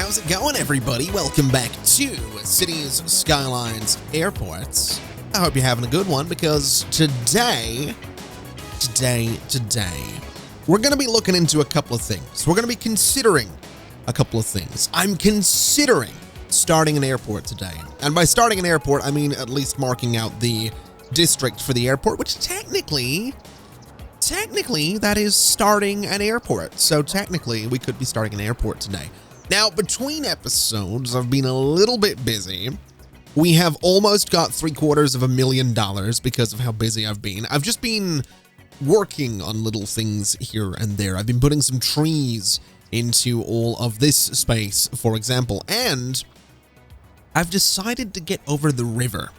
how's it going, everybody? Welcome back to Cities, Skylines, Airports. I hope you're having a good one, because today, we're going to be looking into a couple of things. We're going to be considering a couple of things. I'm considering starting an airport today. And by starting an airport, I mean at least marking out the district for the airport, which technically, that is starting an airport. So technically, we could be starting an airport today. Now, between episodes, I've been a little bit busy. We have almost got $750,000 because of how busy I've been. I've just been working on little things here and there. I've been putting some trees into all of this space, for example, and I've decided to get over the river.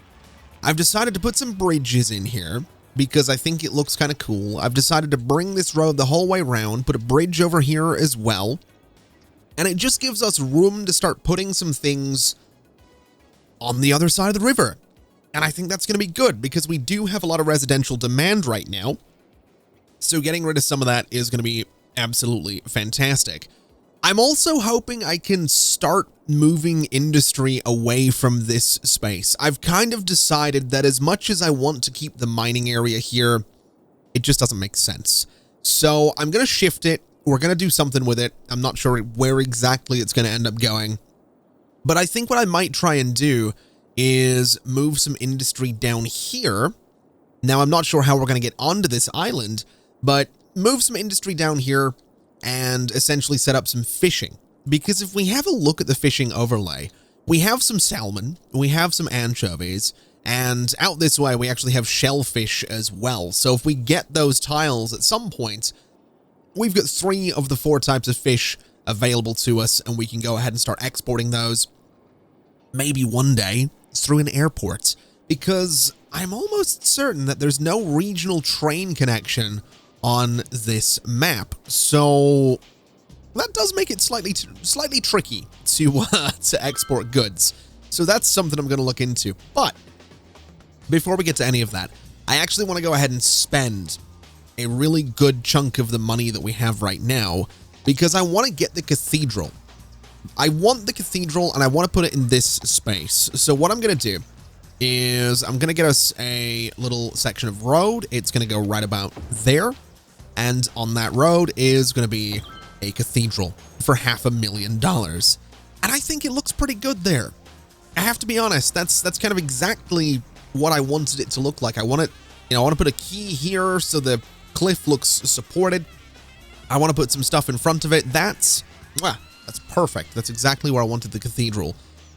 I've decided to put some bridges in here because I think it looks kind of cool. I've decided to bring this road the whole way around, put a bridge over here as well. And it just gives us room to start putting some things on the other side of the river. And I think that's going to be good because we do have a lot of residential demand right now. So getting rid of some of that is going to be absolutely fantastic. I'm also hoping I can start moving industry away from this space. I've kind of decided that as much as I want to keep the mining area here, it just doesn't make sense. So I'm going to shift it. We're going to do something with it. I'm not sure where exactly it's going to end up going. But I think what I might try and do is move some industry down here. Now, I'm not sure how we're going to get onto this island, but move some industry down here and essentially set up some fishing. Because if we have a look at the fishing overlay, we have some salmon, we have some anchovies, and out this way, we actually have shellfish as well. So if we get those tiles at some point, we've got 3 of the 4 types of fish available to us, and we can go ahead and start exporting those maybe one day through an airport, because I'm almost certain that there's no regional train connection on this map. So that does make it slightly tricky to export goods. So that's something I'm going to look into. But before we get to any of that, I actually want to go ahead and spend a really good chunk of the money that we have right now, because I want to get the cathedral. I want the cathedral and I want to put it in this space. So what I'm going to do is I'm going to get us a little section of road. It's going to go right about there. And on that road is going to be a cathedral for $500,000. And I think it looks pretty good there. I have to be honest. That's kind of exactly what I wanted it to look like. I want it, I want to put a key here so the cliff looks supported. I want to put some stuff in front of it. That's perfect. That's exactly where I wanted the cathedral.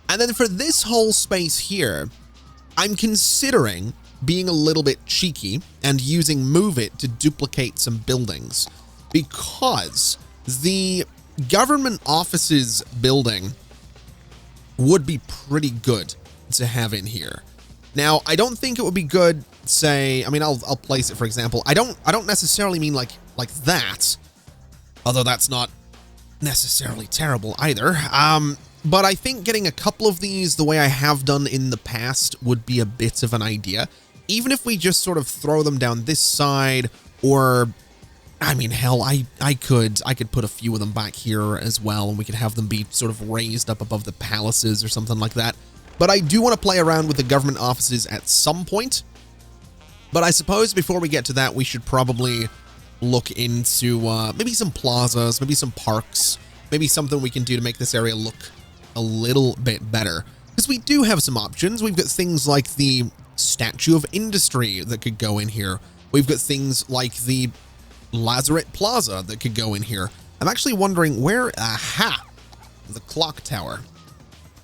And then for this whole space here, I'm considering being a little bit cheeky and using Move It to duplicate some buildings, because the government offices building would be pretty good to have in here. Now, I don't think it would be good, say, I mean, I'll place it, for example. I don't necessarily mean like that, although that's not necessarily terrible either. But I think getting a couple of these the way I have done in the past would be a bit of an idea. Even if we just sort of throw them down this side, or, I mean, hell, I could put a few of them back here as well, and we could have them be sort of raised up above the palaces or something like that. But I do want to play around with the government offices at some point. But I suppose before we get to that, we should probably look into maybe some plazas, maybe some parks, maybe something we can do to make this area look a little bit better. Because we do have some options. We've got things like the Statue of Industry that could go in here. We've got things like the Lazaret Plaza that could go in here. I'm actually wondering where, the clock tower.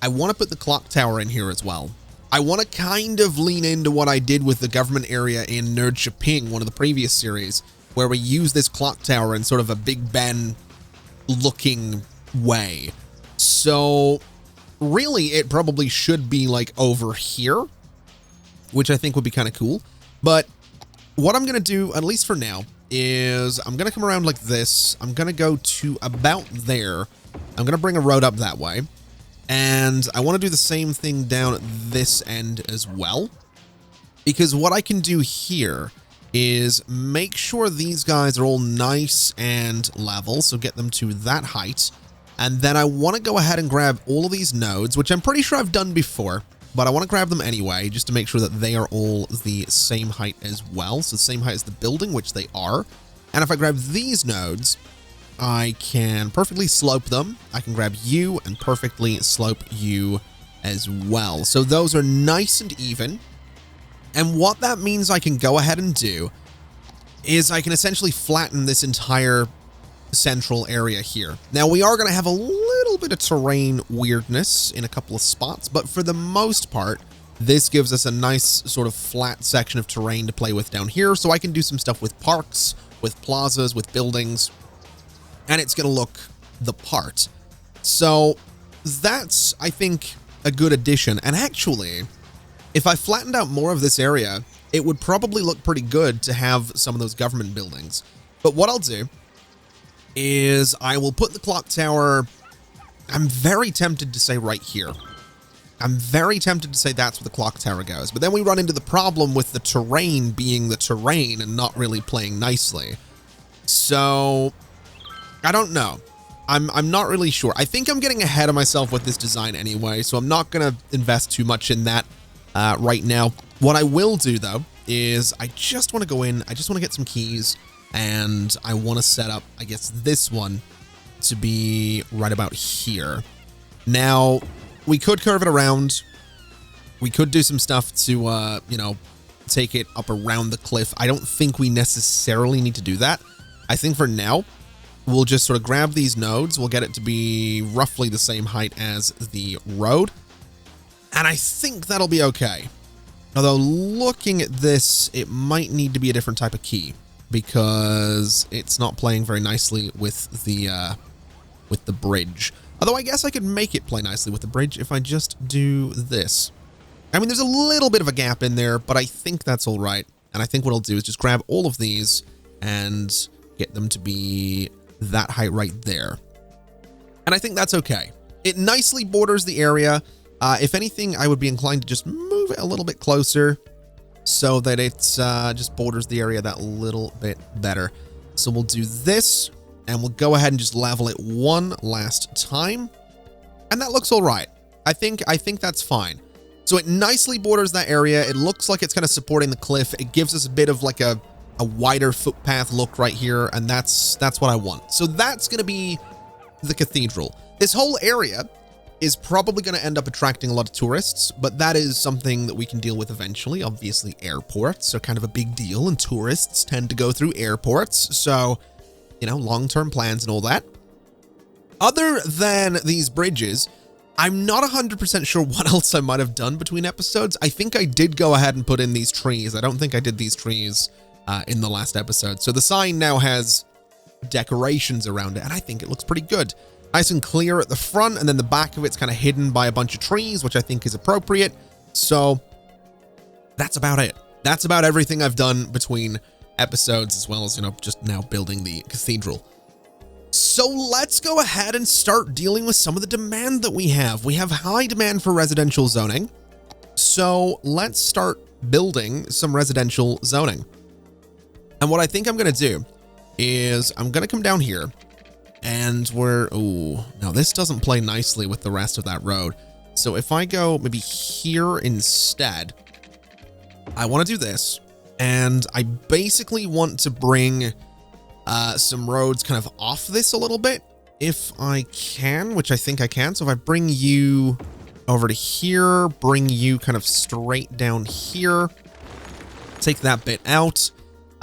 I want to put the clock tower in here as well. I want to kind of lean into what I did with the government area in Nerd Shopping, one of the previous series, where we use this clock tower in sort of a Big Ben looking way. So really, it probably should be like over here, which I think would be kind of cool. But what I'm going to do, at least for now, is I'm going to come around like this. I'm going to go to about there. I'm going to bring a road up that way. And I want to do the same thing down at this end as well. Because what I can do here is make sure these guys are all nice and level. So get them to that height. And then I want to go ahead and grab all of these nodes, which I'm pretty sure I've done before, but I want to grab them anyway, just to make sure that they are all the same height as well. So the same height as the building, which they are. And if I grab these nodes, I can perfectly slope them. I can grab you and perfectly slope you as well. So those are nice and even. And what that means I can go ahead and do is I can essentially flatten this entire central area here. Now we are going to have a little bit of terrain weirdness in a couple of spots, but for the most part, this gives us a nice sort of flat section of terrain to play with down here. So I can do some stuff with parks, with plazas, with buildings, and it's going to look the part. So that's, I think, a good addition. And actually, if I flattened out more of this area, it would probably look pretty good to have some of those government buildings. But what I'll do is I will put the clock tower, I'm very tempted to say right here. I'm very tempted to say that's where the clock tower goes. But then we run into the problem with the terrain being the terrain and not really playing nicely. So I don't know. I'm not really sure. I think I'm getting ahead of myself with this design anyway, so I'm not going to invest too much in that right now. What I will do, though, is I just want to go in. I just want to get some keys, and I want to set up, I guess, this one to be right about here. Now, we could curve it around. We could do some stuff to, you know, take it up around the cliff. I don't think we necessarily need to do that. I think for now, we'll just sort of grab these nodes. We'll get it to be roughly the same height as the road. And I think that'll be okay. Although looking at this, it might need to be a different type of key because it's not playing very nicely with the bridge. Although I guess I could make it play nicely with the bridge if I just do this. I mean, there's a little bit of a gap in there, but I think that's all right. And I think what I'll do is just grab all of these and get them to be that height right there. And I think that's okay. It nicely borders the area. If anything, I would be inclined to just move it a little bit closer so that it just borders the area that little bit better. So we'll do this, and we'll go ahead and just level it one last time. And that looks all right. I think that's fine. So it nicely borders that area. It looks like it's kind of supporting the cliff. It gives us a bit of like a wider footpath look right here, and that's what I want. So that's going to be the cathedral. This whole area is probably going to end up attracting a lot of tourists, but that is something that we can deal with eventually. Obviously, airports are kind of a big deal, and tourists tend to go through airports. So, you know, long-term plans and all that. Other than these bridges, I'm not 100% sure what else I might have done between episodes. I think I did go ahead and put in these trees. I don't think I did these trees in the last episode. So the sign now has decorations around it, and I think it looks pretty good. Nice and clear at the front, and then the back of it's kind of hidden by a bunch of trees, which I think is appropriate. So that's about it. That's about everything I've done between episodes, as well as, you know, just now building the cathedral. So let's go ahead and start dealing with some of the demand that we have. We have high demand for residential zoning. So let's start building some residential zoning. And what I think I'm going to do is I'm going to come down here. And now this doesn't play nicely with the rest of that road. So if I go maybe here instead, I want to do this. And I basically want to bring some roads kind of off this a little bit, if I can, which I think I can. So if I bring you over to here, bring you kind of straight down here, take that bit out.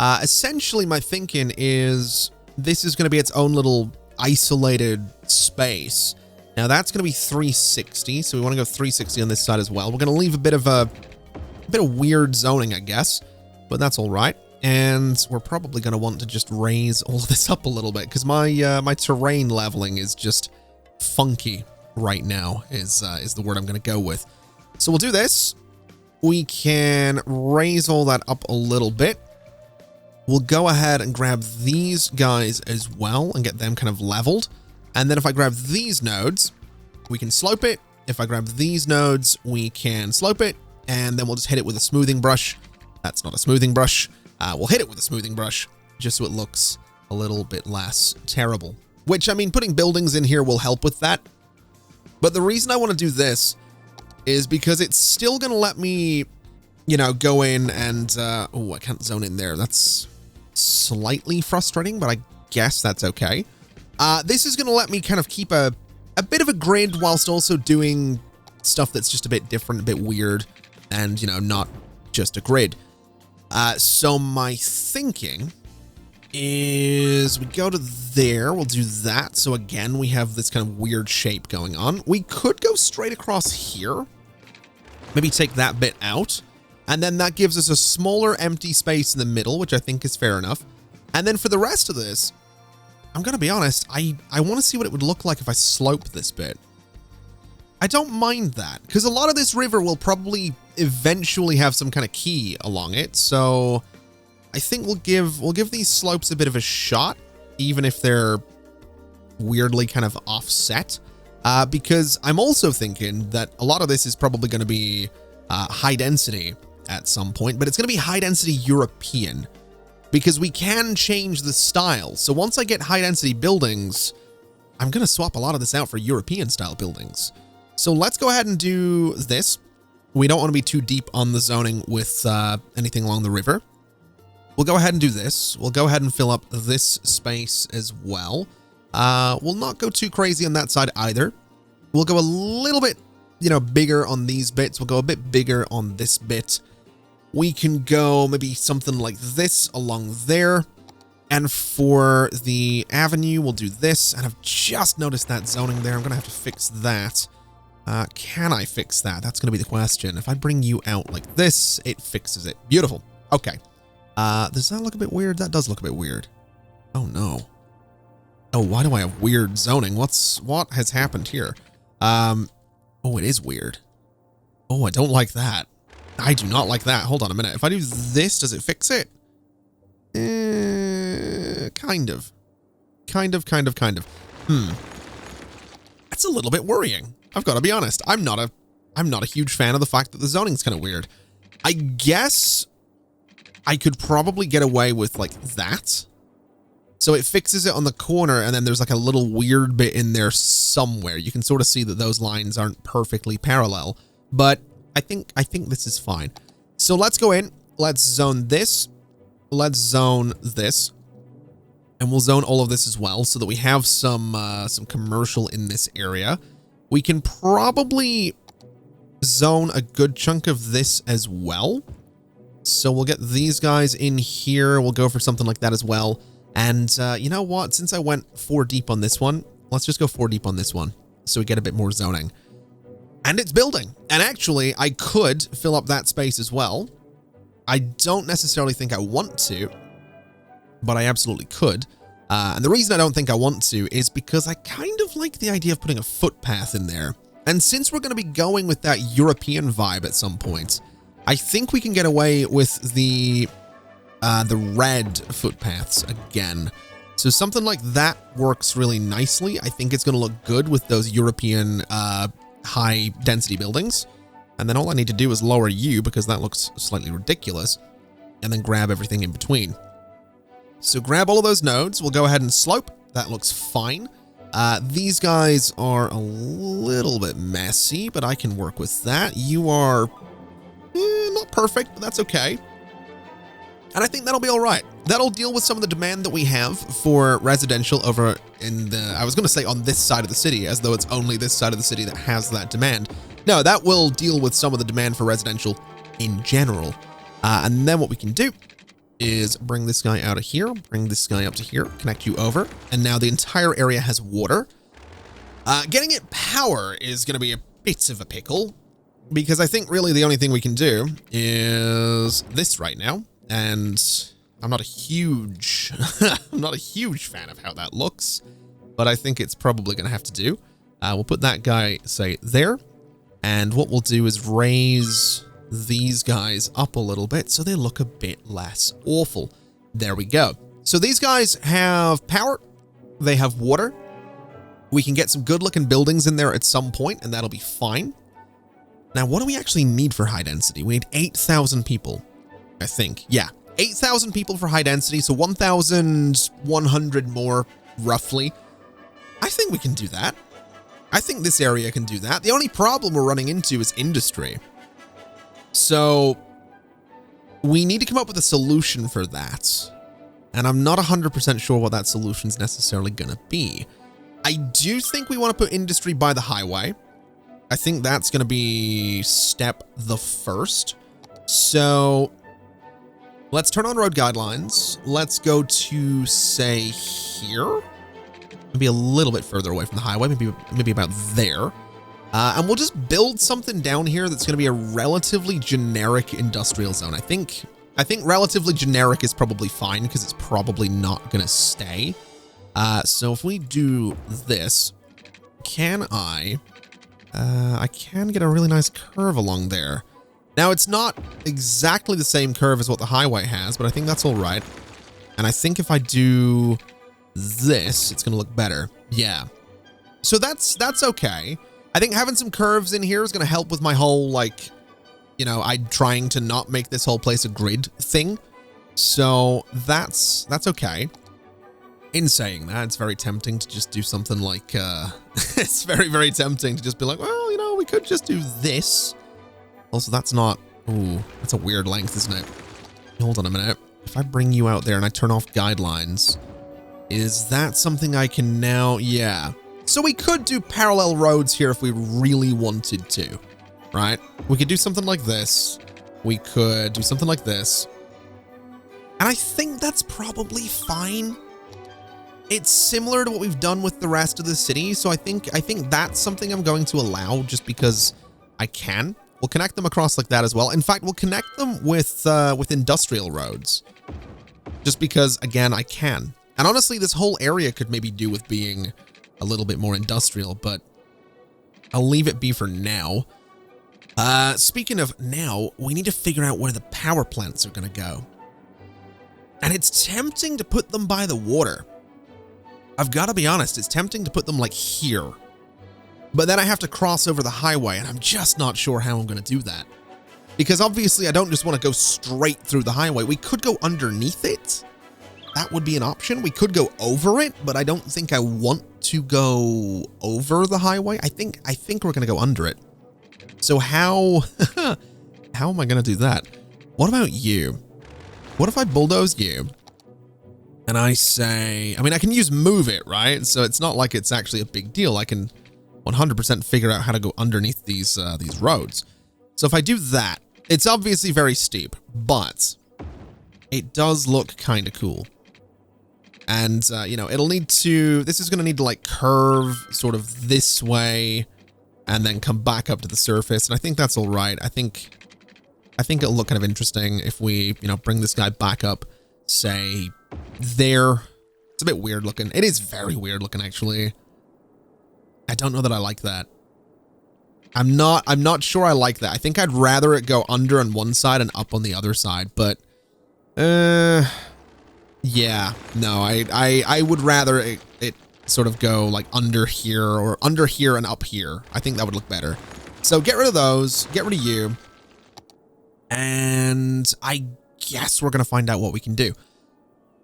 Essentially, my thinking is this is going to be its own little isolated space. Now that's going to be 360, so we want to go 360 on this side as well. We're going to leave a bit of weird zoning, I guess, but that's all right. And we're probably going to want to just raise all of this up a little bit because my terrain leveling is just funky right now is the word I'm going to go with. So we'll do this. We can raise all that up a little bit. We'll go ahead and grab these guys as well and get them kind of leveled. And then if I grab these nodes, we can slope it. If I grab these nodes, we can slope it. And then we'll just hit it with a smoothing brush. That's not a smoothing brush. We'll hit it with a smoothing brush just so it looks a little bit less terrible. which, I mean, putting buildings in here will help with that. But the reason I want to do this is because it's still going to let me, you know, go in and, oh, I can't zone in there. That's slightly frustrating, but I guess that's okay. This is going to let me kind of keep a bit of a grid whilst also doing stuff that's just a bit different, a bit weird, and, you know, not just a grid. So my thinking is we go to there, we'll do that. So again, we have this kind of weird shape going on. We could go straight across here, maybe take that bit out, and then that gives us a smaller empty space in the middle, which I think is fair enough. And then for the rest of this, I'm going to be honest, I want to see what it would look like if I slope this bit. I don't mind that, because a lot of this river will probably eventually have some kind of key along it, so I think we'll give these slopes a bit of a shot, even if they're weirdly kind of offset, because I'm also thinking that a lot of this is probably going to be high density at some point, but it's going to be high density European, because we can change the style. So once I get high density buildings, I'm going to swap a lot of this out for European style buildings. So let's go ahead and do this. We don't want to be too deep on the zoning with anything along the river. We'll go ahead and do this. We'll go ahead and fill up this space as well. We'll not go too crazy on that side either. We'll go a little bit, you know, bigger on these bits. We'll go a bit bigger on this bit. We can go maybe something like this along there. And for the avenue, we'll do this. And I've just noticed that zoning there. I'm going to have to fix that. Can I fix that? That's going to be the question. If I bring you out like this, it fixes it. Beautiful. Okay. Does that look a bit weird? That does look a bit weird. Oh, no. Oh, why do I have weird zoning? What has happened here? Oh, it is weird. Oh, I don't like that. I do not like that. Hold on a minute. If I do this, does it fix it? Kind of. Kind of. That's a little bit worrying. I've got to be honest. I'm not a huge fan of the fact that the zoning's kind of weird. I guess I could probably get away with like that. So it fixes it on the corner, and then there's like a little weird bit in there somewhere. You can sort of see that those lines aren't perfectly parallel, but I think this is fine. So let's go in. Let's zone this. Let's zone this. And we'll zone all of this as well so that we have some commercial in this area. We can probably zone a good chunk of this as well. So we'll get these guys in here. We'll go for something like that as well. And you know what? Since I went 4 deep on this one, let's just go 4 deep on this one so we get a bit more zoning. And it's building. And actually, I could fill up that space as well. I don't necessarily think I want to, but I absolutely could. And the reason I don't think I want to is because I kind of like the idea of putting a footpath in there. And since we're going to be going with that European vibe at some point, I think we can get away with the red footpaths again. So something like that works really nicely. I think it's going to look good with those European high density buildings. And then all I need to do is lower you because that looks slightly ridiculous, and then grab everything in between. So grab all of those nodes. We'll go ahead and slope. That looks fine. These guys are a little bit messy, but I can work with that. You are not perfect, but that's okay. And I think that'll be all right. That'll deal with some of the demand that we have for residential over in the, I was going to say on this side of the city, as though it's only this side of the city that has that demand. No, that will deal with some of the demand for residential in general. And then what we can do is bring this guy out of here, bring this guy up to here, connect you over, and now the entire area has water. Getting it power is going to be a bit of a pickle, because I think really the only thing we can do is this right now, and I'm not a huge, I'm not a huge fan of how that looks, but I think it's probably going to have to do. We'll put that guy, say, there, and what we'll do is raise these guys up a little bit so they look a bit less awful. There we go. So these guys have power, they have water. We can get some good looking buildings in there at some point, and that'll be fine. Now, what do we actually need for high density? We need 8,000 people, I think. Yeah, 8,000 people for high density, so 1,100 more, roughly. I think we can do that. I think this area can do that. The only problem we're running into is industry. So we need to come up with a solution for that. And I'm not 100% sure what that solution is necessarily going to be. I do think we want to put industry by the highway. I think that's going to be step the first. So let's turn on road guidelines. Let's go to, say, here. Maybe a little bit further away from the highway, maybe about there. And we'll just build something down here that's going to be a relatively generic industrial zone. I think relatively generic is probably fine because it's probably not going to stay. So if we do this, can I can get a really nice curve along there. Now, it's not exactly the same curve as what the highway has, but I think that's all right. And I think if I do this, it's going to look better. Yeah. So that's okay. I think having some curves in here is going to help with my whole, like, you know, I'm trying to not make this whole place a grid thing. So that's okay. In saying that, it's very tempting to just do something like, it's very, very tempting to just be like, well, you know, we could just do this. Also, that's not, ooh, that's a weird length, isn't it? Hold on a minute. If I bring you out there and I turn off guidelines, is that something I can now, yeah. So we could do parallel roads here if we really wanted to, right? We could do something like this. We could do something like this. And I think that's probably fine. It's similar to what we've done with the rest of the city. So I think that's something I'm going to allow just because I can. We'll connect them across like that as well. In fact, we'll connect them with industrial roads just because, again, I can. And honestly, this whole area could maybe do with being a little bit more industrial, but I'll leave it be for now. Speaking of now, we need to figure out where the power plants are going to go. And it's tempting to put them by the water. I've got to be honest, it's tempting to put them like here. But then I have to cross over the highway, and I'm just not sure how I'm going to do that. Because obviously, I don't just want to go straight through the highway. We could go underneath it. That would be an option. We could go over it, but I don't think I want to go over the highway. I think we're going to go under it. So how am I going to do that? What about you? What if I bulldoze you? And I say, I mean, I can use move it, right? So it's not like it's actually a big deal. I can 100% figure out how to go underneath these roads. So if I do that, it's obviously very steep, but it does look kind of cool. And, you know, this is going to need to like curve sort of this way and then come back up to the surface. And I think that's all right. I think it'll look kind of interesting if we, you know, bring this guy back up, say there. It's a bit weird looking. It is very weird looking, actually. I don't know that I like that. I'm not sure I like that. I think I'd rather it go under on one side and up on the other side, but yeah, no, I would rather it sort of go like under here or under here and up here. I think that would look better. So get rid of those, get rid of you. And I guess we're going to find out what we can do.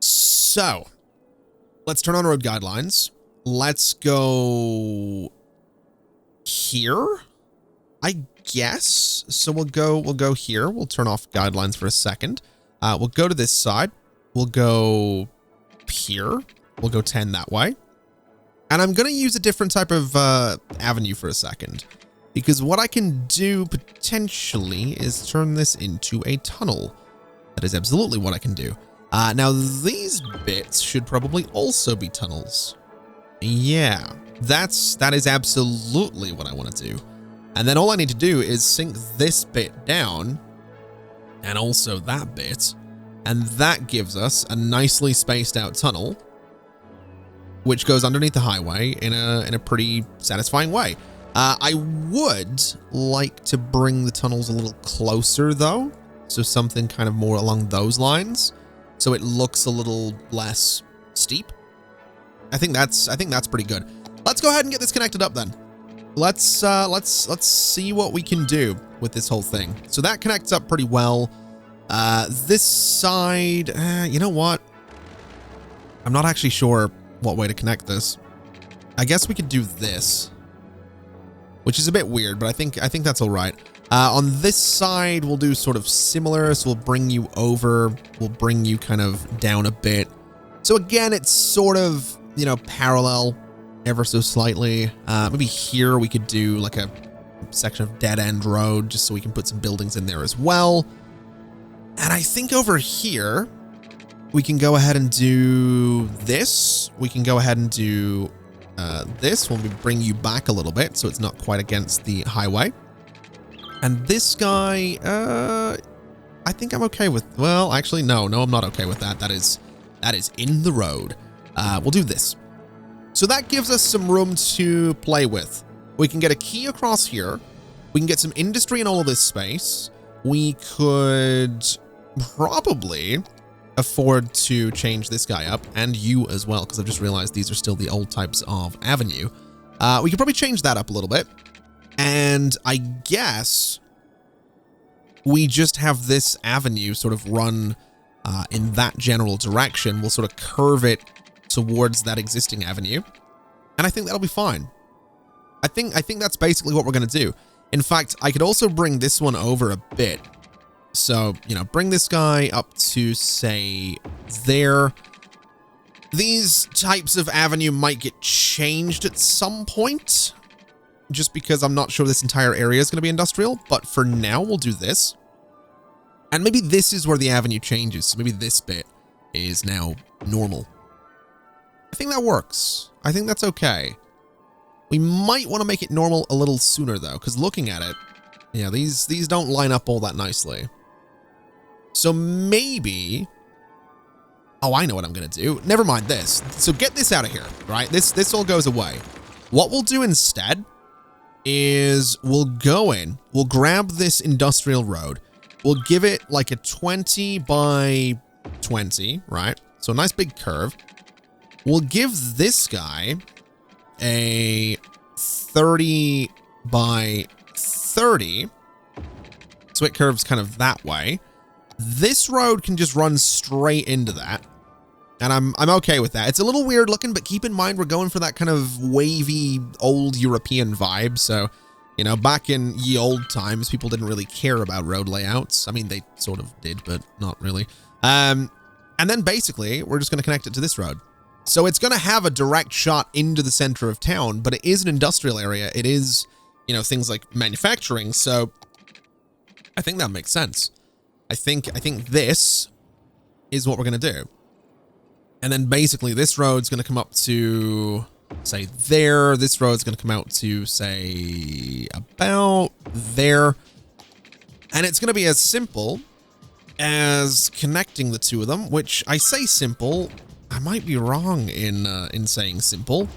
So let's turn on road guidelines. Let's go here, I guess. So we'll go here. We'll turn off guidelines for a second. We'll go to this side. We'll go here. We'll go 10 that way. And I'm going to use a different type of avenue for a second, because what I can do potentially is turn this into a tunnel. That is absolutely what I can do. Now these bits should probably also be tunnels. Yeah, that is absolutely what I want to do. And then all I need to do is sink this bit down and also that bit. And that gives us a nicely spaced out tunnel, which goes underneath the highway in a pretty satisfying way. I would like to bring the tunnels a little closer though. So something kind of more along those lines. So it looks a little less steep. I think that's pretty good. Let's go ahead and get this connected up then. Let's see what we can do with this whole thing. So that connects up pretty well. This side, you know what? I'm not actually sure what way to connect this. I guess we could do this, which is a bit weird, but I think that's all right. On this side, we'll do sort of similar. So we'll bring you over. We'll bring you kind of down a bit. So again, it's sort of, you know, parallel ever so slightly. Maybe here we could do like a section of dead end road just so we can put some buildings in there as well. And I think over here, we can go ahead and do this. We can go ahead and do this when we bring you back a little bit so it's not quite against the highway. And this guy, I think I'm okay with, well, actually, no, I'm not okay with that. That is in the road. We'll do this. So that gives us some room to play with. We can get a key across here. We can get some industry in all of this space. We could probably afford to change this guy up, and you as well, because I've just realized these are still the old types of avenue. We could probably change that up a little bit. And I guess we just have this avenue sort of run in that general direction. We'll sort of curve it towards that existing avenue. And I think that'll be fine. I think that's basically what we're going to do. In fact, I could also bring this one over a bit. So, you know, bring this guy up to, say, there. These types of avenue might get changed at some point, just because I'm not sure this entire area is going to be industrial. But for now, we'll do this. And maybe this is where the avenue changes. So maybe this bit is now normal. I think that works. I think that's okay. We might want to make it normal a little sooner, though, because looking at it, yeah, these don't line up all that nicely. So maybe... Oh, I know what I'm going to do. Never mind this. So get this out of here, right? This all goes away. What we'll do instead is we'll go in, we'll grab this industrial road, we'll give it like a 20 by 20, right? So a nice big curve. We'll give this guy a 30 by 30. So it curves kind of that way. This road can just run straight into that. And I'm okay with that. It's a little weird looking, but keep in mind we're going for that kind of wavy old European vibe. So, you know, back in ye old times, people didn't really care about road layouts. I mean, they sort of did, but not really. And then basically, we're just going to connect it to this road. So it's going to have a direct shot into the center of town, but it is an industrial area. It is, you know, things like manufacturing. So I think that makes sense. I think this is what we're going to do. And then basically this road's going to come up to, say, there. This road's going to come out to, say, about there. And it's going to be as simple as connecting the two of them, which I say simple. I might be wrong in saying simple,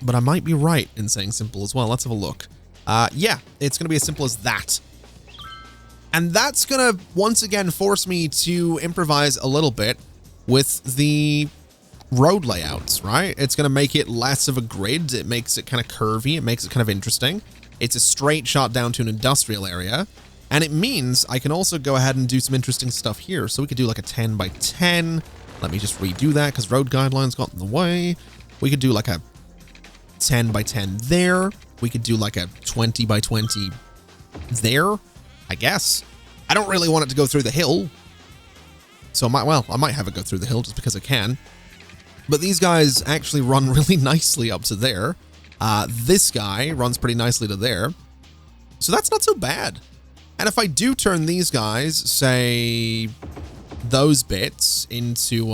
but I might be right in saying simple as well. Let's have a look. Yeah, it's going to be as simple as that. And that's going to, once again, force me to improvise a little bit with the road layouts, right? It's going to make it less of a grid. It makes it kind of curvy. It makes it kind of interesting. It's a straight shot down to an industrial area. And it means I can also go ahead and do some interesting stuff here. So we could do like a 10 by 10. Let me just redo that because road guidelines got in the way. We could do like a 10 by 10 there. We could do like a 20 by 20 there, I guess. I don't really want it to go through the hill. So I might have it go through the hill just because I can. But these guys actually run really nicely up to there. This guy runs pretty nicely to there. So that's not so bad. And if I do turn these guys, say, those bits into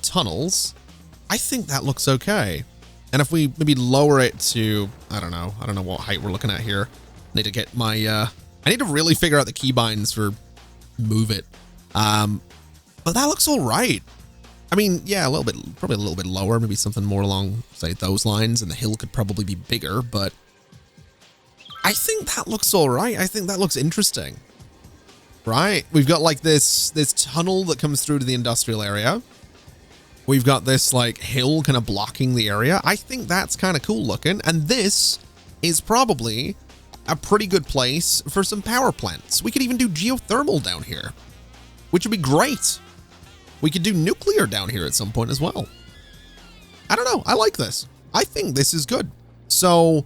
tunnels, I think that looks okay. And if we maybe lower it to, I don't know what height we're looking at here. I need to get my, I need to really figure out the keybinds for move it. But that looks all right. I mean, yeah, a little bit, probably a little bit lower, maybe something more along, say, those lines, and the hill could probably be bigger, but I think that looks all right. I think that looks interesting. Right? We've got like this tunnel that comes through to the industrial area. We've got this like hill kind of blocking the area. I think that's kind of cool looking. And this is probably a pretty good place for some power plants. We could even do geothermal down here, which would be great. We could do nuclear down here at some point as well. I don't know. I like this. I think this is good. So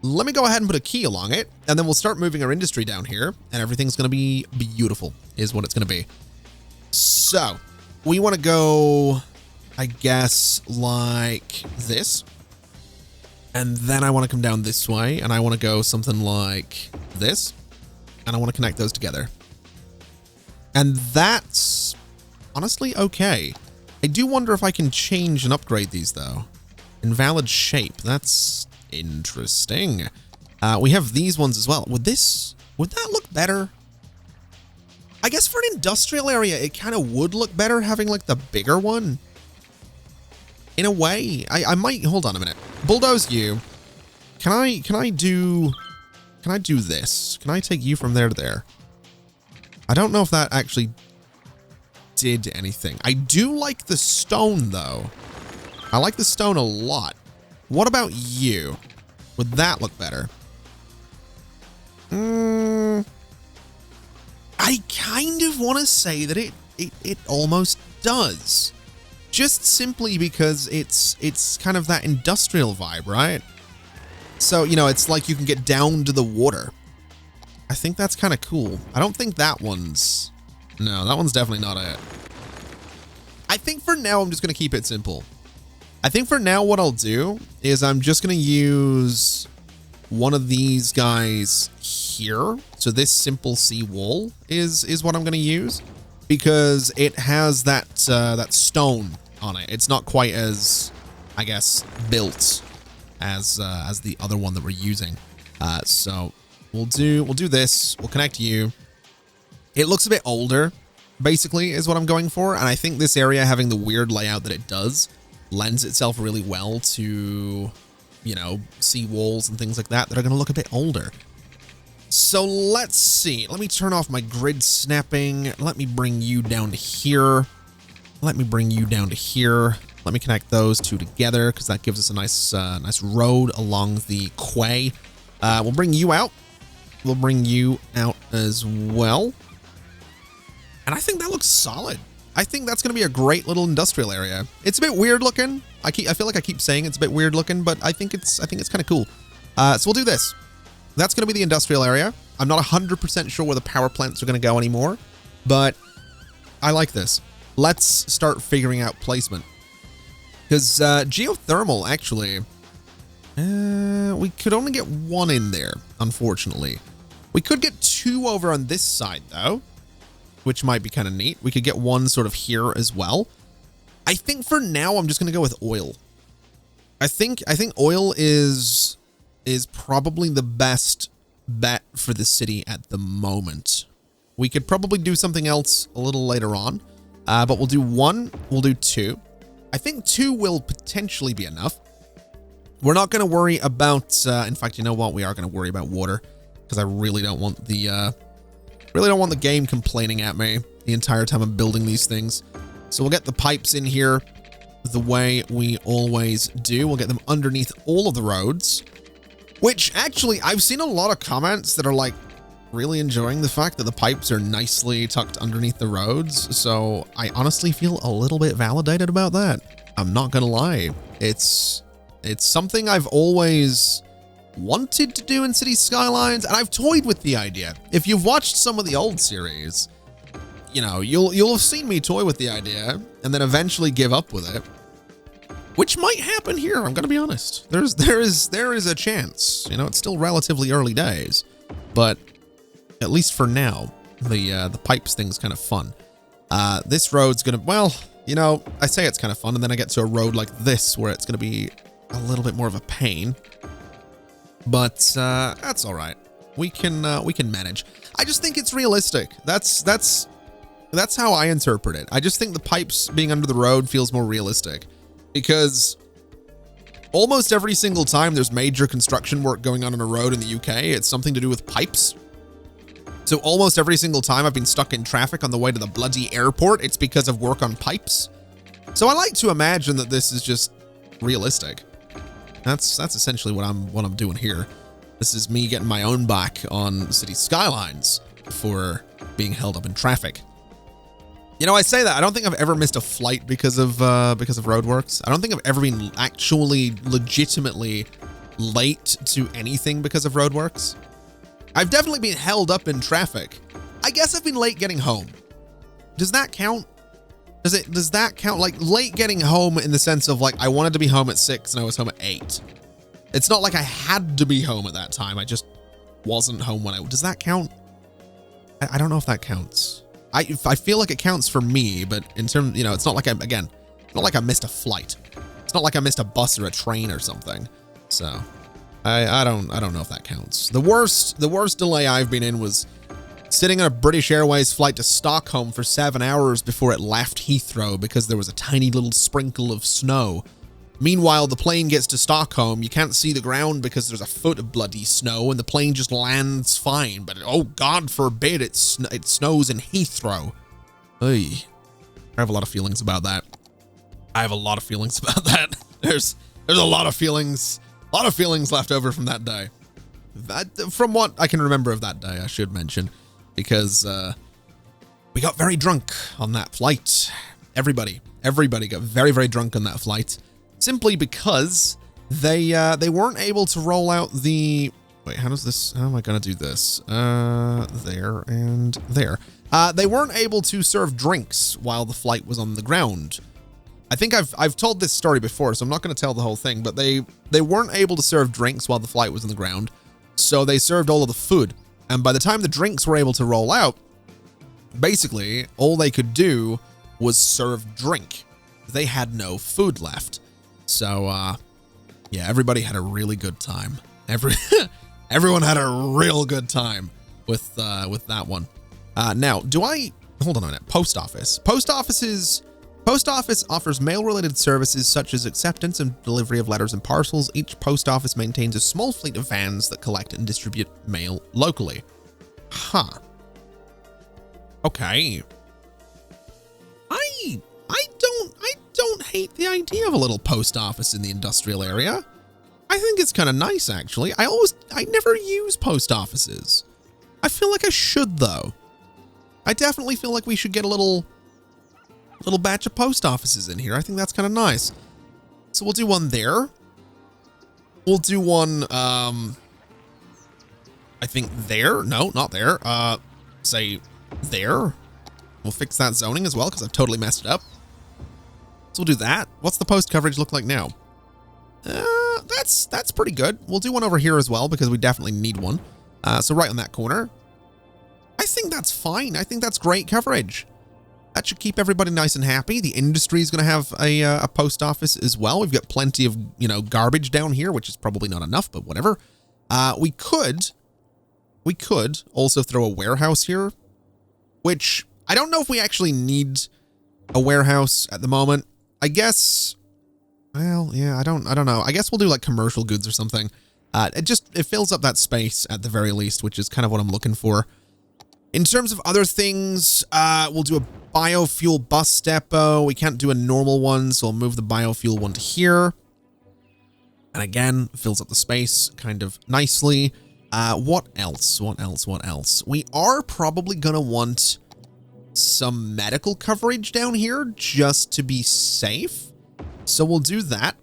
let me go ahead and put a key along it, and then we'll start moving our industry down here, and everything's going to be beautiful is what it's going to be. So we want to go, I guess, like this. And then I want to come down this way, and I want to go something like this. And I want to connect those together. And that's honestly okay. I do wonder if I can change and upgrade these, though. Invalid shape. That's interesting. We have these ones as well. Would that look better? I guess for an industrial area, it kind of would look better having like the bigger one. In a way, I might, hold on a minute. Bulldoze you. Can I do this? Can I take you from there to there? I don't know if that actually did anything. I do like the stone though. I like the stone a lot. What about you? Would that look better? I kind of want to say that it almost does. Just simply because it's kind of that industrial vibe, right? So, you know, it's like you can get down to the water. I think that's kind of cool. I don't think that one's... No, that one's definitely not it. I think for now, I'm just going to keep it simple. I think for now, what I'll do is I'm just going to use one of these guys here. So this simple sea wall is what I'm going to use, because it has that that stone on it. It's not quite as, I guess, built as the other one that we're using. So we'll do this. We'll connect you. It looks a bit older, basically, is what I'm going for. And I think this area having the weird layout that it does lends itself really well to, you know, sea walls and things like that are going to look a bit older. So let's see. Let me turn off my grid snapping. Let me bring you down to here. Let me bring you down to here. Let me connect those two together, because that gives us a nice road along the quay. We'll bring you out. We'll bring you out as well. And I think that looks solid. I think that's going to be a great little industrial area. It's a bit weird looking. I feel like I keep saying it's a bit weird looking, but I think it's kind of cool. So we'll do this. That's going to be the industrial area. I'm not 100% sure where the power plants are going to go anymore, but I like this. Let's start figuring out placement. Because geothermal, actually, we could only get one in there, unfortunately. We could get two over on this side, though, which might be kind of neat. We could get one sort of here as well. I think for now, I'm just going to go with oil. I think oil is probably the best bet for the city at the moment. We could probably do something else a little later on, but we'll do one, we'll do two. I think two will potentially be enough. We're not going to worry about, in fact, you know what? We are going to worry about water, because I really don't want the game complaining at me the entire time I'm building these things. So we'll get the pipes in here the way we always do. We'll get them underneath all of the roads, which actually I've seen a lot of comments that are like really enjoying the fact that the pipes are nicely tucked underneath the roads. So I honestly feel a little bit validated about that. I'm not going to lie. It's something I've always wanted to do in City Skylines, and I've toyed with the idea. If you've watched some of the old series, you know, you'll have seen me toy with the idea and then eventually give up with it, which might happen here. I'm going to be honest. There is a chance. You know, it's still relatively early days, but at least for now, the pipes thing's kind of fun. This road's gonna, well, you know, I say it's kind of fun, and then I get to a road like this where it's gonna be a little bit more of a pain. But that's all right. We can manage. I just think it's realistic. That's how I interpret it. I just think the pipes being under the road feels more realistic, because almost every single time there's major construction work going on a road in the UK, it's something to do with pipes. So almost every single time I've been stuck in traffic on the way to the bloody airport, it's because of work on pipes. So I like to imagine that this is just realistic. That's essentially what I'm doing here. This is me getting my own back on City Skylines for being held up in traffic. You know, I say that. I don't think I've ever missed a flight because of roadworks. I don't think I've ever been actually legitimately late to anything because of roadworks. I've definitely been held up in traffic. I guess I've been late getting home. Does that count? Does that count? Like late getting home in the sense of like I wanted to be home at 6 and I was home at 8. It's not like I had to be home at that time. I just wasn't home when does that count? I don't know if that counts. I feel like it counts for me, but in terms, you know, it's not like not like I missed a flight. It's not like I missed a bus or a train or something. So I don't know if that counts. The worst delay I've been in was sitting on a British Airways flight to Stockholm for 7 hours before it left Heathrow because there was a tiny little sprinkle of snow. Meanwhile, the plane gets to Stockholm, you can't see the ground because there's a foot of bloody snow, and the plane just lands fine. But oh, God forbid it snows in Heathrow. Oy. I have a lot of feelings about that. There's a lot of feelings left over from that day. From what I can remember of that day, I should mention, because we got very drunk on that flight. Everybody got very, very drunk on that flight. Simply because they weren't able to roll out the... Wait, how am I going to do this? There and there. They weren't able to serve drinks while the flight was on the ground. I think I've told this story before, so I'm not going to tell the whole thing, but they weren't able to serve drinks while the flight was on the ground, so they served all of the food. And by the time the drinks were able to roll out, basically, all they could do was serve drink. They had no food left. So, yeah, everybody had a really good time. Everyone had a real good time with that one. Now, hold on a minute. Post office. Post office offers mail-related services such as acceptance and delivery of letters and parcels. Each post office maintains a small fleet of vans that collect and distribute mail locally. Huh. Okay. I don't hate the idea of a little post office in the industrial area. I think it's kind of nice, actually. I never use post offices. I feel like I should, though. I definitely feel like we should get a little batch of post offices in here. I think that's kind of nice. So we'll do one there. We'll do one, I think there. No, not there. Say there. We'll fix that zoning as well because I've totally messed it up. So we'll do that. What's the post coverage look like now? That's pretty good. We'll do one over here as well because we definitely need one. So right on that corner. I think that's fine. I think that's great coverage. That should keep everybody nice and happy. The industry is going to have a post office as well. We've got plenty of, you know, garbage down here, which is probably not enough, but whatever. We could also throw a warehouse here, which I don't know if we actually need a warehouse at the moment. I guess, well, yeah, I don't know. I guess we'll do like commercial goods or something. It fills up that space at the very least, which is kind of what I'm looking for. In terms of other things, we'll do a biofuel bus depot. We can't do a normal one, so I'll move the biofuel one to here. And again, fills up the space kind of nicely. What else? We are probably going to want some medical coverage down here just to be safe. So we'll do that.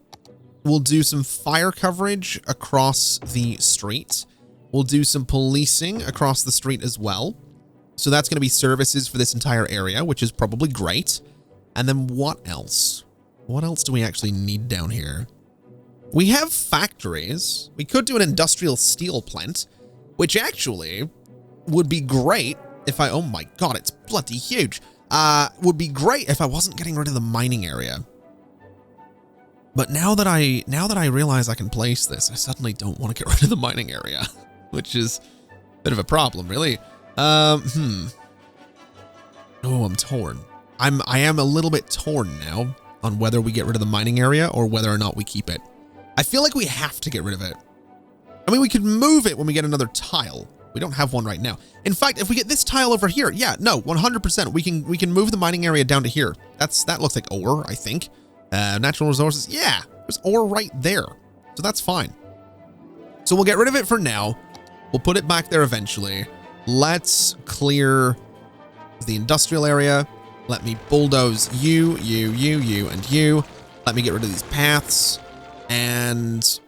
We'll do some fire coverage across the street. We'll do some policing across the street as well. So that's going to be services for this entire area, which is probably great. And then what else? What else do we actually need down here? We have factories. We could do an industrial steel plant, which actually would be great if oh my God, it's bloody huge. Would be great if I wasn't getting rid of the mining area. But now that I realize I can place this, I suddenly don't want to get rid of the mining area, which is a bit of a problem, really. Oh, I'm torn. I am a little bit torn now on whether we get rid of the mining area or whether or not we keep it. I feel like we have to get rid of it. I mean, we could move it when we get another tile. We don't have one right now. In fact, if we get this tile over here, yeah, no, 100%. We can move the mining area down to here. That looks like ore, I think. Natural resources. Yeah, there's ore right there. So that's fine. So we'll get rid of it for now. We'll put it back there eventually. Let's clear the industrial area. Let me bulldoze you, and you. Let me get rid of these paths. And...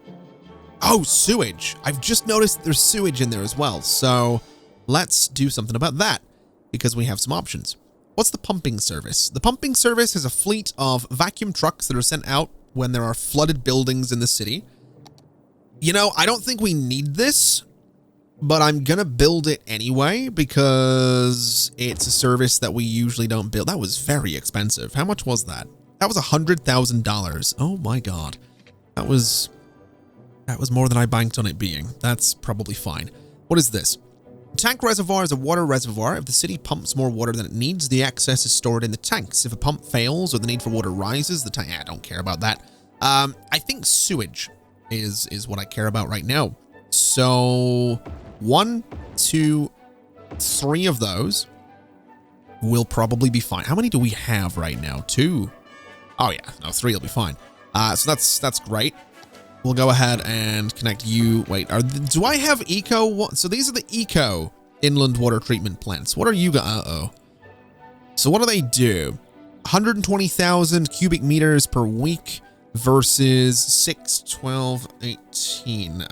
oh, sewage. I've just noticed there's sewage in there as well. So let's do something about that because we have some options. What's the pumping service? The pumping service has a fleet of vacuum trucks that are sent out when there are flooded buildings in the city. You know, I don't think we need this, but I'm going to build it anyway because it's a service that we usually don't build. That was very expensive. How much was that? That was $100,000. Oh my God. That was more than I banked on it being. That's probably fine. What is this? Tank reservoir is a water reservoir. If the city pumps more water than it needs, the excess is stored in the tanks. If a pump fails or the need for water rises, the tank... I don't care about that. I think sewage is what I care about right now. So 1, 2, 3 of those will probably be fine. How many do we have right now? 2. Oh yeah, no, 3 will be fine. So that's great. We'll go ahead and connect you. Wait, do I have eco? So these are the eco inland water treatment plants. What are you? Uh-oh. So what do they do? 120,000 cubic meters per week versus 6, 12, 18.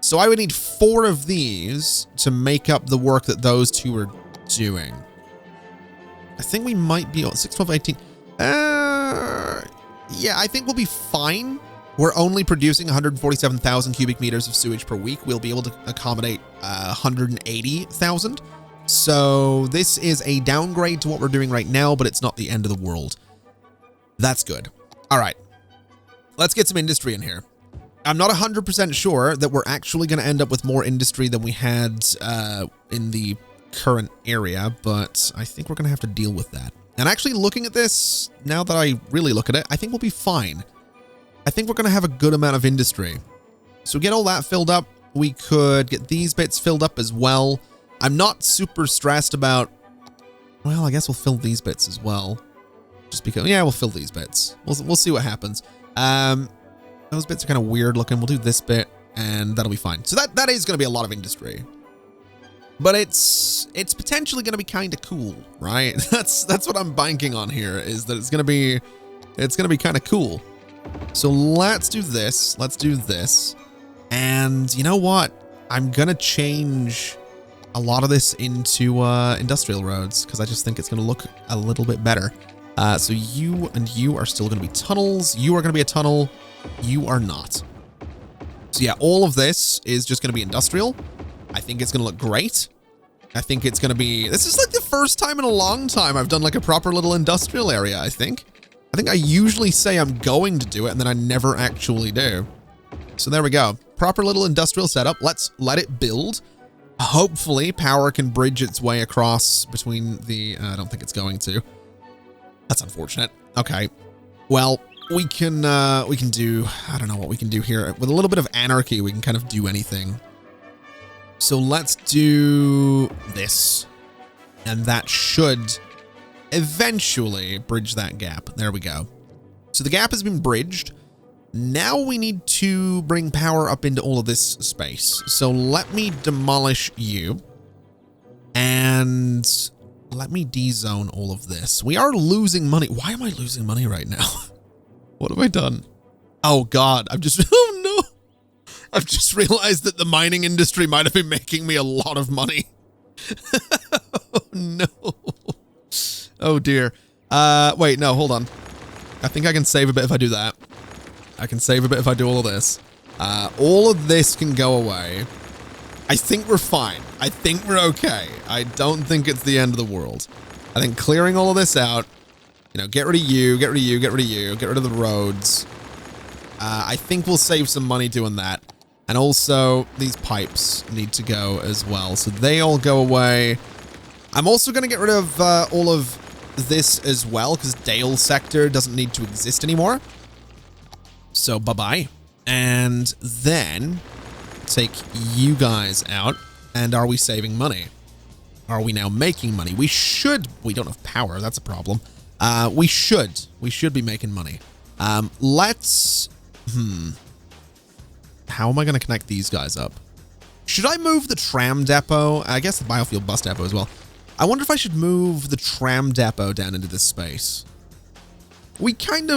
So I would need 4 of these to make up the work that those 2 are doing. I think we might be on 6, 12, 18. Yeah, I think we'll be fine. We're only producing 147,000 cubic meters of sewage per week. We'll be able to accommodate 180,000. So this is a downgrade to what we're doing right now, but it's not the end of the world. That's good. All right. Let's get some industry in here. I'm not 100% sure that we're actually going to end up with more industry than we had in the current area, but I think we're going to have to deal with that. And actually looking at this, now that I really look at it, I think we'll be fine. I think we're going to have a good amount of industry. So get all that filled up. We could get these bits filled up as well. I'm not super stressed about... well, I guess we'll fill these bits as well. Just because... yeah, we'll fill these bits. We'll see what happens. Those bits are kind of weird looking. We'll do this bit and that'll be fine. So that is going to be a lot of industry. But it's potentially going to be kind of cool, right? That's what I'm banking on here, is that it's going to be kind of cool. So let's do this. Let's do this. And you know what? I'm going to change a lot of this into industrial roads because I just think it's going to look a little bit better. So you and you are still going to be tunnels. You are going to be a tunnel. You are not. So yeah, all of this is just going to be industrial. I think it's going to look great. I think it's going to be... this is like the first time in a long time I've done like a proper little industrial area, I think. I usually say I'm going to do it and then I never actually do. So there we go. Proper little industrial setup. Let's let it build. Hopefully power can bridge its way across between the... I don't think it's going to. That's unfortunate. Okay. Well, we can do... I don't know what we can do here. With a little bit of anarchy, we can kind of do anything. So let's do this. And that should eventually bridge that gap. There we go. So the gap has been bridged. Now we need to bring power up into all of this space. So let me demolish you. And let me dezone all of this. We are losing money. Why am I losing money right now? What have I done? Oh God, oh no. I've just realized that the mining industry might have been making me a lot of money. Oh no. Oh dear. Wait, no, hold on. I think I can save a bit if I do that. I can save a bit if I do all of this. All of this can go away. I think we're fine. I think we're okay. I don't think it's the end of the world. I think clearing all of this out, you know, get rid of you, get rid of you, get rid of you, get rid of the roads. I think we'll save some money doing that. And also, these pipes need to go as well. So they all go away. I'm also going to get rid of all of this as well, because Dale Sector doesn't need to exist anymore. So bye-bye. And then take you guys out. And are we saving money? Are we now making money? We should. We don't have power. That's a problem. We should be making money. Let's... How am I going to connect these guys up? Should I move the tram depot? I guess the biofuel bus depot as well. I wonder if I should move the tram depot down into this space. We could,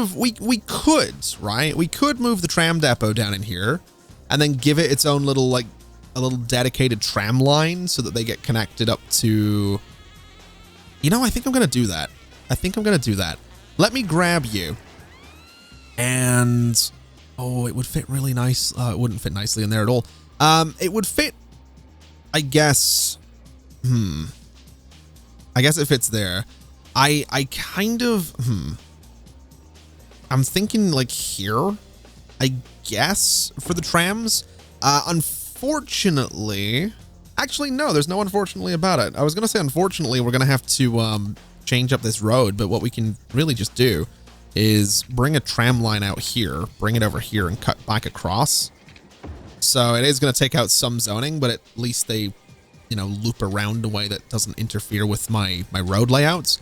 right? We could move the tram depot down in here and then give it its own little, like, a little dedicated tram line so that they get connected up to... You know, I think I'm going to do that. Let me grab you. And... Oh, it would fit really nice. It wouldn't fit nicely in there at all. It would fit, I guess... I guess it fits there. I kind of... I'm thinking like here, I guess, for the trams. Unfortunately... Actually, no, there's no unfortunately about it. I was going to say, unfortunately, we're going to have to change up this road, but what we can really just do is bring a tram line out here, bring it over here, and cut back across. So it is going to take out some zoning, but at least they, you know, loop around in a way that doesn't interfere with my road layouts.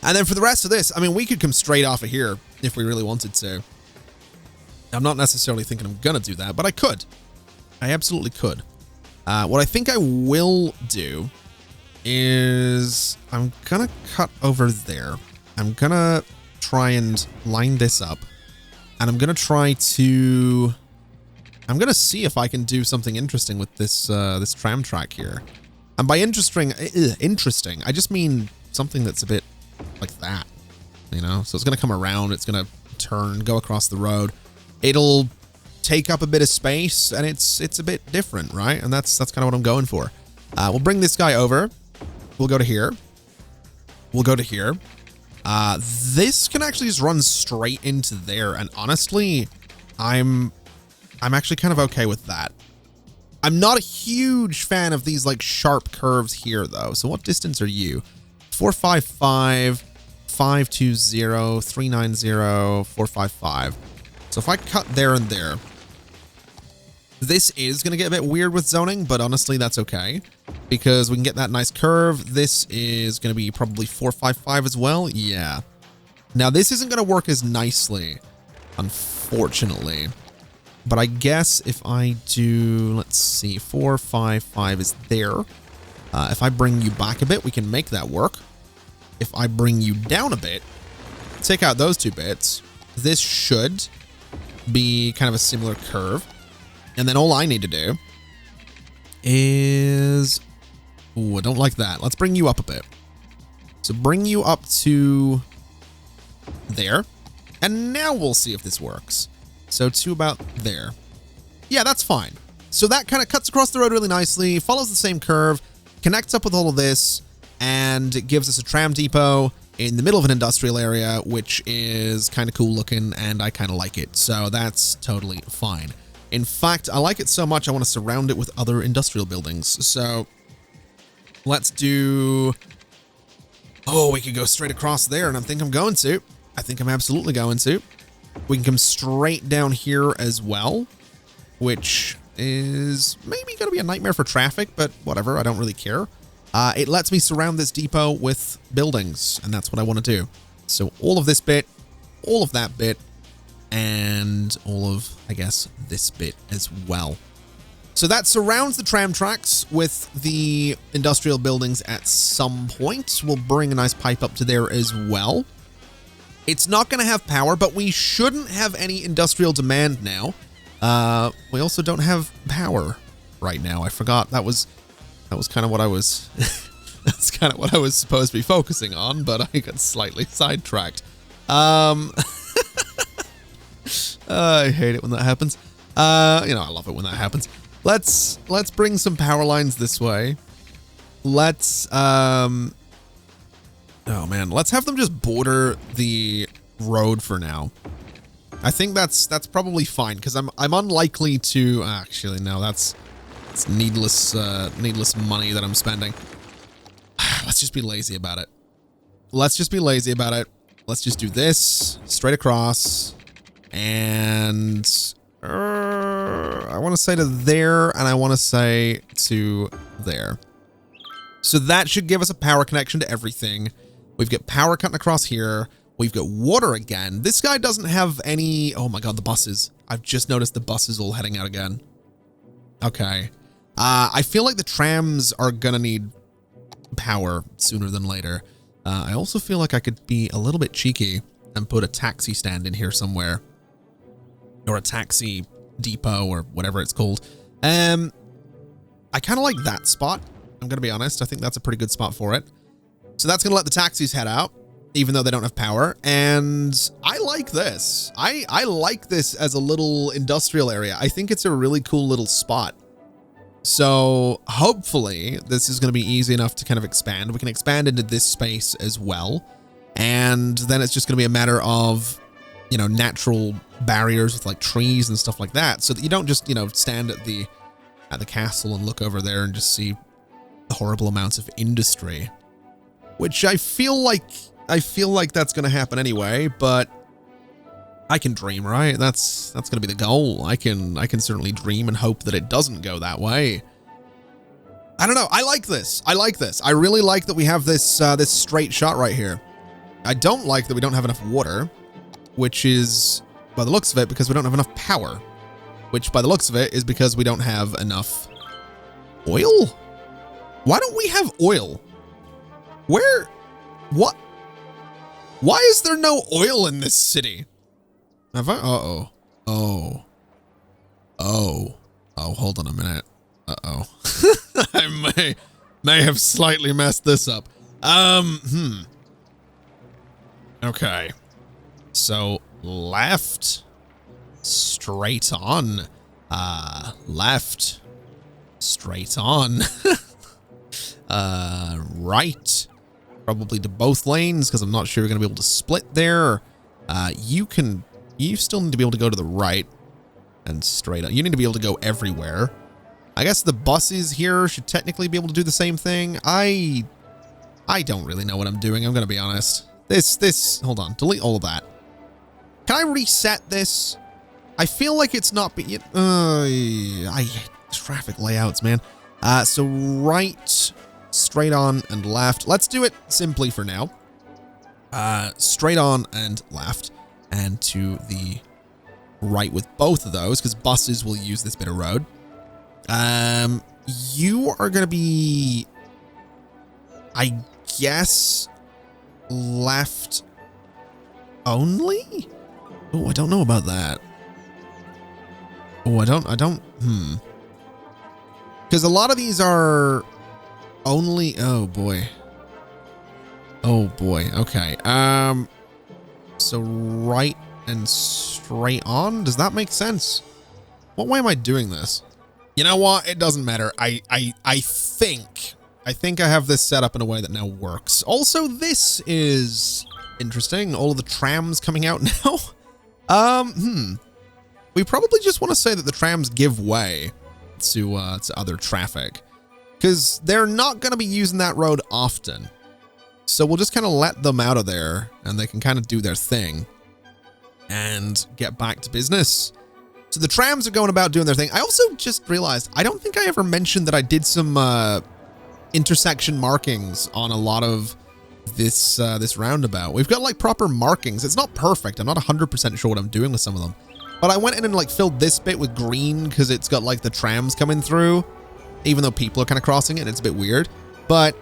And then for the rest of this, I mean, we could come straight off of here if we really wanted to. I'm not necessarily thinking I'm going to do that, but I could. I absolutely could. What I think I will do is I'm going to cut over there. I'm going to try and line this up. And I'm going to try to... I'm going to see if I can do something interesting with this this tram track here. And by interesting, I just mean something that's a bit like that, you know? So it's going to come around, it's going to turn, go across the road. It'll take up a bit of space, and it's a bit different, right? And that's kind of what I'm going for. We'll bring this guy over. We'll go to here. We'll go to here. This can actually just run straight into there, and honestly, I'm actually kind of okay with that. I'm not a huge fan of these like sharp curves here though. So what distance are you? 455, 520, 390, 455. So if I cut there and there, this is going to get a bit weird with zoning, but honestly, that's okay because we can get that nice curve. This is going to be probably 455 as well. Yeah. Now this isn't going to work as nicely, unfortunately. But I guess if I do, let's see, 455 is there. If I bring you back a bit, we can make that work. If I bring you down a bit, take out those two bits, this should be kind of a similar curve. And then all I need to do is... Ooh, I don't like that. Let's bring you up a bit. So bring you up to there. And now we'll see if this works. So to about there. Yeah, that's fine. So that kind of cuts across the road really nicely, follows the same curve, connects up with all of this, and it gives us a tram depot in the middle of an industrial area, which is kind of cool looking, and I kind of like it. So that's totally fine. In fact, I like it so much, I want to surround it with other industrial buildings. So let's do... Oh, we could go straight across there, and I think I'm going to. I think I'm absolutely going to. We can come straight down here as well, which is maybe going to be a nightmare for traffic, but whatever, I don't really care. It lets me surround this depot with buildings, and that's what I want to do. So all of this bit, all of that bit, and all of, I guess, this bit as well. So that surrounds the tram tracks with the industrial buildings at some point. We'll bring a nice pipe up to there as well. It's not going to have power, but we shouldn't have any industrial demand now. We also don't have power right now. I forgot that was kind of what I was that's kind of what I was supposed to be focusing on, but I got slightly sidetracked. I hate it when that happens. You know, I love it when that happens. Let's bring some power lines this way. Let's oh man, let's have them just border the road for now. I think that's probably fine because I'm unlikely to actually no, that's needless money that I'm spending. Let's just be lazy about it. Let's just do this straight across, and I want to say to there, and I want to say to there. So that should give us a power connection to everything. We've got power cutting across here. We've got water again. This guy doesn't have any... Oh my god, the buses. I've just noticed the buses all heading out again. Okay. I feel like the trams are gonna need power sooner than later. I also feel like I could be a little bit cheeky and put a taxi stand in here somewhere, or a taxi depot or whatever it's called. I kind of like that spot. I'm going to be honest. I think that's a pretty good spot for it. So that's going to let the taxis head out, even though they don't have power. And I like this. I like this as a little industrial area. I think it's a really cool little spot. So hopefully this is going to be easy enough to kind of expand. We can expand into this space as well. And then it's just going to be a matter of, you know, natural barriers with like trees and stuff like that, so that you don't just, you know, stand at the castle and look over there and just see the horrible amounts of industry, which I feel like that's going to happen anyway, but I can dream, right? That's going to be the goal. I can certainly dream and hope that it doesn't go that way. I don't know. I like this. I really like that we have this this straight shot right here. I don't like that we don't have enough water, which is, by the looks of it, because we don't have enough power, which by the looks of it is because we don't have enough oil. Why don't we have oil? What? Why is there no oil in this city? Have I? Oh, hold on a minute. I may have slightly messed this up. Okay. So left, straight on, left, straight on, right, probably to both lanes, because I'm not sure you're going to be able to split there. You still need to be able to go to the right and straight on. You need to be able to go everywhere. I guess the buses here should technically be able to do the same thing. I don't really know what I'm doing. I'm going to be honest. Hold on, delete all of that. Can I reset this? I feel like it's not being, I hate traffic layouts, man. So right, straight on and left. Let's do it simply for now. Straight on and left, and to the right with both of those, because buses will use this bit of road. You are going to be, I guess, left only? Oh, I don't know about that. Oh, I don't, because a lot of these are only, oh boy, okay. So right and straight on, does that make sense? What way am I doing this? You know what? It doesn't matter. I think I have this set up in a way that now works. Also, this is interesting. All of the trams coming out now. We probably just want to say that the trams give way to other traffic, because they're not going to be using that road often. So we'll just kind of let them out of there, and they can kind of do their thing and get back to business. So the trams are going about doing their thing. I also just realized, I don't think I ever mentioned that I did some intersection markings on a lot of this this roundabout. We've got like proper markings. It's not perfect. I'm not 100% sure what I'm doing with some of them. But I went in and like filled this bit with green because it's got like the trams coming through, even though people are kind of crossing it and it's a bit weird. But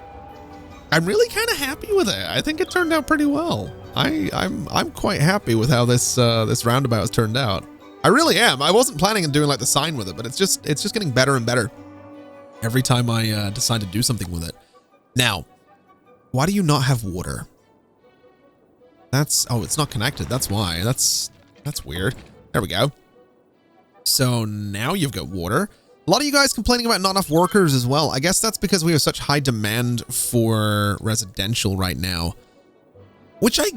I'm really kind of happy with it. I think it turned out pretty well. I'm quite happy with how this this roundabout has turned out. I really am. I wasn't planning on doing like the sign with it, but it's just getting better and better every time I decide to do something with it. Now, why do you not have water? Oh, it's not connected. That's why. That's weird. There we go. So now you've got water. A lot of you guys complaining about not enough workers as well. I guess that's because we have such high demand for residential right now, which I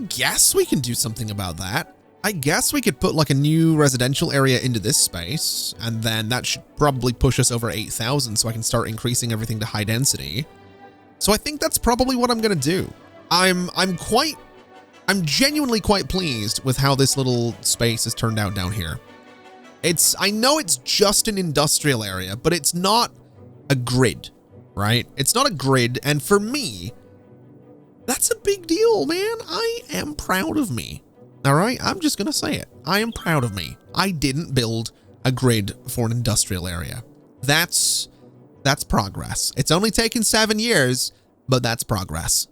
guess we can do something about that. I guess we could put like a new residential area into this space, and then that should probably push us over 8,000, so I can start increasing everything to high density. So I think that's probably what I'm going to do. I'm genuinely quite pleased with how this little space has turned out down here. I know it's just an industrial area, but it's not a grid, right? It's not a grid, and for me, that's a big deal, man. I am proud of me. All right, I'm just going to say it. I am proud of me. I didn't build a grid for an industrial area. That's That's progress. It's only taken 7 years, but that's progress.